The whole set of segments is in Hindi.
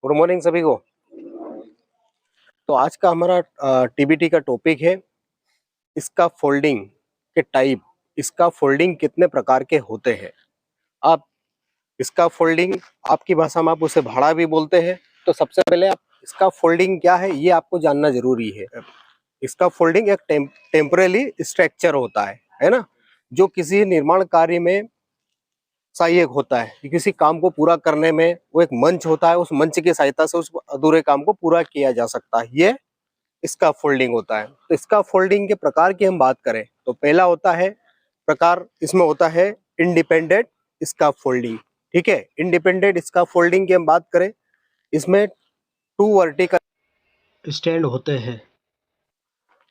गुड मॉर्निंग सभी को। तो आज का हमारा टीबीटी का टॉपिक है इसका फोल्डिंग के टाइप। इसका फोल्डिंग कितने प्रकार के होते हैं। आप इसका फोल्डिंग आपकी भाषा में आप उसे भाड़ा भी बोलते हैं। तो सबसे पहले आप इसका फोल्डिंग क्या है ये आपको जानना जरूरी है। इसका फोल्डिंग एक टेम्परेरी स्ट्रक्चर होता है ना, जो किसी निर्माण कार्य में सहायक होता है कि किसी काम को पूरा करने में वो एक मंच होता है। उस मंच की सहायता से उस अधूरे काम को पूरा किया जा सकता है। ये इसका फोल्डिंग होता है। तो इसका फोल्डिंग के प्रकार की हम बात करें तो पहला होता है प्रकार, इसमें होता है इंडिपेंडेंट इसका फोल्डिंग। ठीक है, इंडिपेंडेंट इसका फोल्डिंग की हम बात करें, इसमें टू वर्टिकल स्टैंड होते हैं।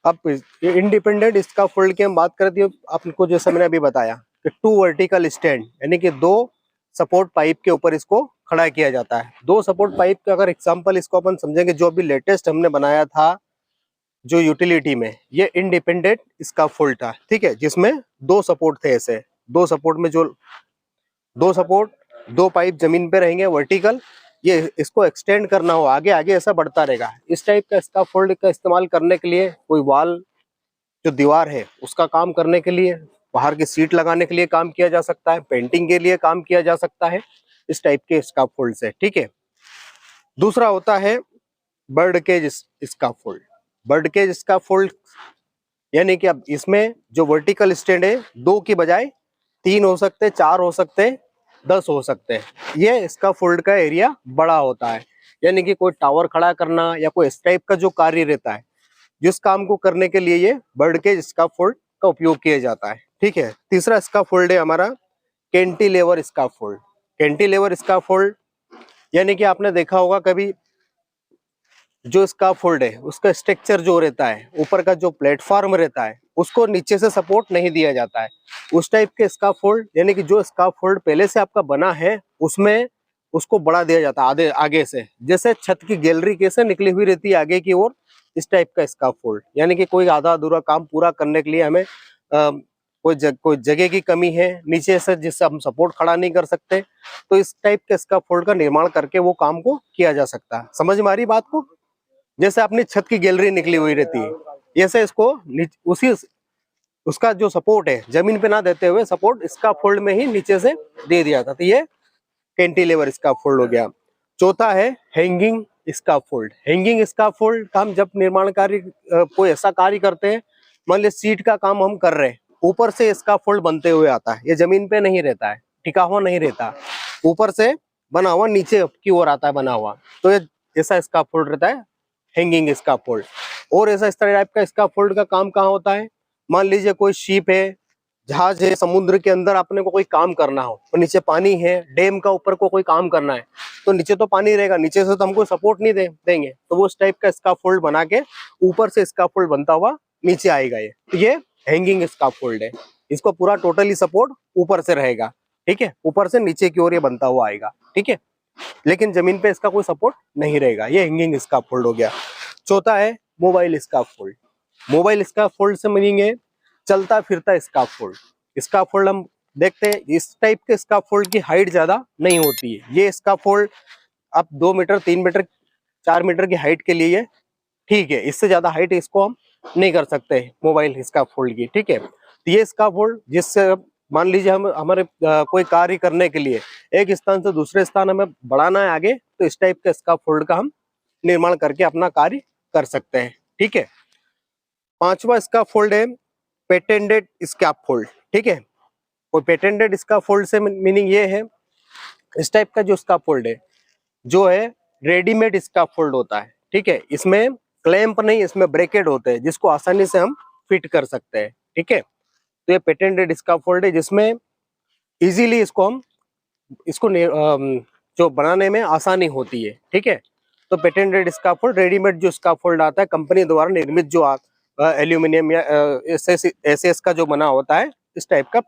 अब इंडिपेंडेंट इसका फोल्ड की हम बात करते हैं, आपको जैसा मैंने अभी बताया कि टू वर्टिकल स्टैंड यानी कि दो सपोर्ट पाइप के ऊपर इसको खड़ा किया जाता है। दो सपोर्ट पाइप का अगर एग्जांपल इसको अपन समझेंगे, जो अभी लेटेस्ट हमने बनाया था जो यूटिलिटी में, ये इंडिपेंडेंट इसका फोल्ड था। ठीक है, जिसमें दो सपोर्ट थे। ऐसे दो सपोर्ट में जो दो सपोर्ट, दो पाइप जमीन पे रहेंगे वर्टिकल, ये इसको एक्सटेंड करना हो आगे आगे ऐसा बढ़ता रहेगा। इस टाइप का इसका फोल्ड का इस्तेमाल करने के लिए कोई वॉल जो दीवार है उसका काम करने के लिए, बाहर की सीट लगाने के लिए काम किया जा सकता है, पेंटिंग के लिए काम किया जा सकता है इस टाइप के इसका फोल्ड से। ठीक है, दूसरा होता है बर्ड केज इसका फोल्ड। बर्ड केज इसका फोल्ड यानी कि अब इसमें जो वर्टिकल स्टैंड है दो की बजाय तीन हो सकते, चार हो सकते, 10 हो सकते हैं। ये इसका फोल्ड का एरिया बड़ा होता है। यानी कि कोई टावर खड़ा करना या कोई इस टाइप का जो कार्य रहता है, जिस काम को करने के लिए ये बर्ड केज इसका फोल्ड का उपयोग किया जाता है। ठीक है, तीसरा इसका फोल्ड है हमारा कैंटिलेवर इसका फोल्ड। कैंटिलेवर इसका फोल्ड यानी कि आपने देखा होगा कभी, जो इसका फोल्ड है उसका स्ट्रक्चर जो रहता है, ऊपर का जो प्लेटफॉर्म रहता है उसको नीचे से सपोर्ट नहीं दिया जाता है। उस टाइप के इसका फोल्ड यानी कि जो इसका फोल्ड पहले से आपका बना है उसमें उसको बढ़ा दिया जाता है आगे आगे से, जैसे छत की गैलरी कैसे निकली हुई रहती है आगे की ओर, इस टाइप का इसका फोल्ड। यानी कि कोई आधा अधूरा काम पूरा करने के लिए हमें कोई जगह की कमी है नीचे से जिससे हम सपोर्ट खड़ा नहीं कर सकते, तो इस टाइप के इसका फोल्ड का निर्माण करके वो काम को किया जा सकता है। समझ में आ रही बात को? जैसे अपनी छत की गैलरी निकली हुई रहती है, ऐसे इसको उसी उसका जो सपोर्ट है जमीन पे ना देते हुए सपोर्ट इसका फोल्ड में ही नीचे से दे दिया था, तो ये कैंटिलीवर इसका फोल्ड हो गया। चौथा है हैंगिंग इसका फोल्ड। हैंगिंग इसका फोल्ड हम जब निर्माण कार्य कोई ऐसा कार्य करते हैं, मान लीजिए सीट का काम हम कर रहे हैं, ऊपर से इसका फोल्ड बनते हुए आता है, ये जमीन पे नहीं रहता है, टिका हुआ नहीं रहता, ऊपर से बना हुआ नीचे की ओर आता है बना हुआ, तो ये ऐसा इसका फोल्ड रहता है हैंगिंग इसका फोल्ड। और ऐसा इस तरह टाइप का इसका फोल्ड का काम कहाँ होता है, मान लीजिए कोई शिप है, जहाज है, समुद्र के अंदर अपने को कोई काम करना हो, तो नीचे पानी है, डैम का ऊपर को कोई काम करना है, तो नीचे तो पानी रहेगा, नीचे से तो हमको सपोर्ट नहीं देंगे, तो वो उस टाइप का इसका फोल्ड बना के ऊपर से इसका फोल्ड बनता हुआ नीचे आएगा। ये हैंगिंग इसका फोल्ड है। इसको पूरा टोटली सपोर्ट ऊपर से रहेगा। ठीक है, ऊपर से नीचे की ओर ये बनता हुआ आएगा। ठीक है, लेकिन जमीन पे इसका कोई सपोर्ट नहीं रहेगा। ये हैंगिंग इसका फोल्ड हो गया। चौथा है मोबाइल इसका फोल्ड। मोबाइल इसका फोल्ड से मीनिंग है चलता फिरता इसका फोल्ड। इसका फोल्ड हम देखते हैं, इस टाइप के इसका फोल्ड की हाइट ज्यादा नहीं होती है। ये इसका फोल्ड अब 2 मीटर 3 मीटर 4 मीटर की हाइट के लिए ठीक है, इससे ज्यादा हाइट इसको हम नहीं कर सकते मोबाइल इसका फोल्ड की। ठीक है, तो ये इसका फोल्ड जिससे मान लीजिए हम हमारे कोई कार्य करने के लिए एक स्थान से दूसरे स्थान हमें बढ़ाना है आगे, तो इस टाइप का इसका फोल्ड का हम निर्माण करके अपना कार्य कर सकते हैं। ठीक है, पांचवा इसका फोल्ड है पेटेंटेड स्कैप फोल्ड। ठीक है, और पेटेंटेड इसका फोल्ड से मीनिंग ये है, इस टाइप का जो इसका फोल्ड है जो है रेडीमेड इसका फोल्ड होता है। ठीक है, इसमें क्लैंप नहीं, इसमें ब्रैकेट होते हैं जिसको आसानी से हम फिट कर सकते हैं। ठीक है, तो ये पेटेंटेड इसका फोल्ड है जिसमें इजीली इसको जो बनाने में आसानी होती है। ठीक है, तो पेटेंटेड इसका फोल्ड रेडीमेड जो इसका फोल्ड आता है कंपनी द्वारा निर्मित जो एल्यूमिनियम या एसएस का जो बना होता है, इस टाइप का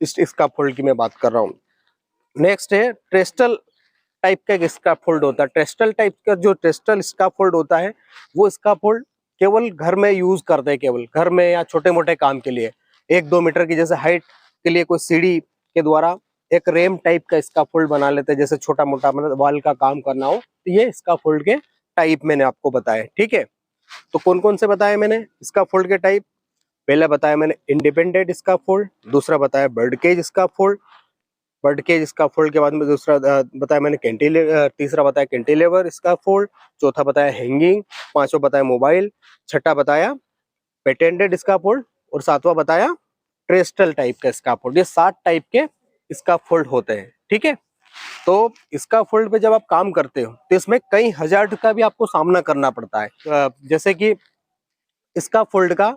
इसका फोल्ड की मैं बात कर रहा हूँ। नेक्स्ट है ट्रेस्टल टाइप का इसका फोल्ड होता है। ट्रेस्टल टाइप का जो ट्रेस्टल इसका फोल्ड होता है वो इसका फोल्ड केवल घर में यूज करते हैं, केवल घर में या छोटे मोटे काम के लिए 1-2 मीटर की जैसे हाइट के लिए कोई सीढ़ी के द्वारा एक रेम टाइप का स्काफोल्ड बना लेते हैं, जैसे छोटा मोटा मतलब वॉल का काम करना हो तो ये स्काफोल्ड के टाइप मैंने आपको बताए, ठीक है। तो कौन कौन से बताए मैंने स्काफोल्ड के टाइप? पहला बताया मैंने इंडिपेंडेंट स्काफोल्ड, दूसरा बताया bird cage scaffold, bird cage scaffold के बाद में दूसरा बताया मैंने कैंटिलीवर, तीसरा बताया कैंटिलीवर स्काफोल्ड, चौथा बताया हैंगिंग, पांचवा बताया मोबाइल, छठा बताया पेटेंटेड स्काफोल्ड और सातवां बताया ट्रेस्टल टाइप का स्काफोल्ड। ये 7 टाइप के स्काफोल्ड होते हैं, ठीक है। तो स्काफोल्ड पे जब आप काम करते हो तो इसमें कई हजार्ड का भी आपको सामना करना पड़ता है, जैसे कि स्काफोल्ड का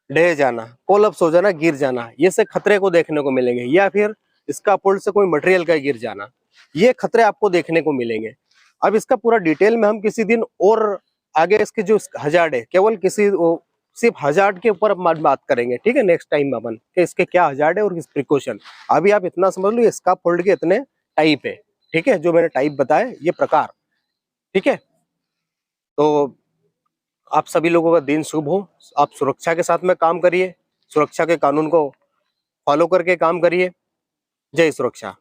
ढह जाना, कोलैप्स हो जाना, गिर जाना, ये से खतरे को देखने को मिलेंगे, या फिर स्काफोल्ड से कोई मटेरियल का गिर जाना, ये खतरे आपको देखने को मिलेंगे। अब इसका पूरा डिटेल में हम किसी दिन और आगे इसके जो हजार्ड है, केवल सिर्फ हजार्ड के ऊपर बात करेंगे, ठीक है, नेक्स्ट टाइम अपन कि इसके क्या हजार्ड है और किस प्रिकॉशन। अभी आप इतना समझ लो स्काफोल्ड के इतने टाइप है, ठीक है, जो मैंने टाइप बताए ये प्रकार, ठीक है। तो आप सभी लोगों का दिन शुभ हो, आप सुरक्षा के साथ में काम करिए, सुरक्षा के कानून को फॉलो करके काम करिए। जय सुरक्षा।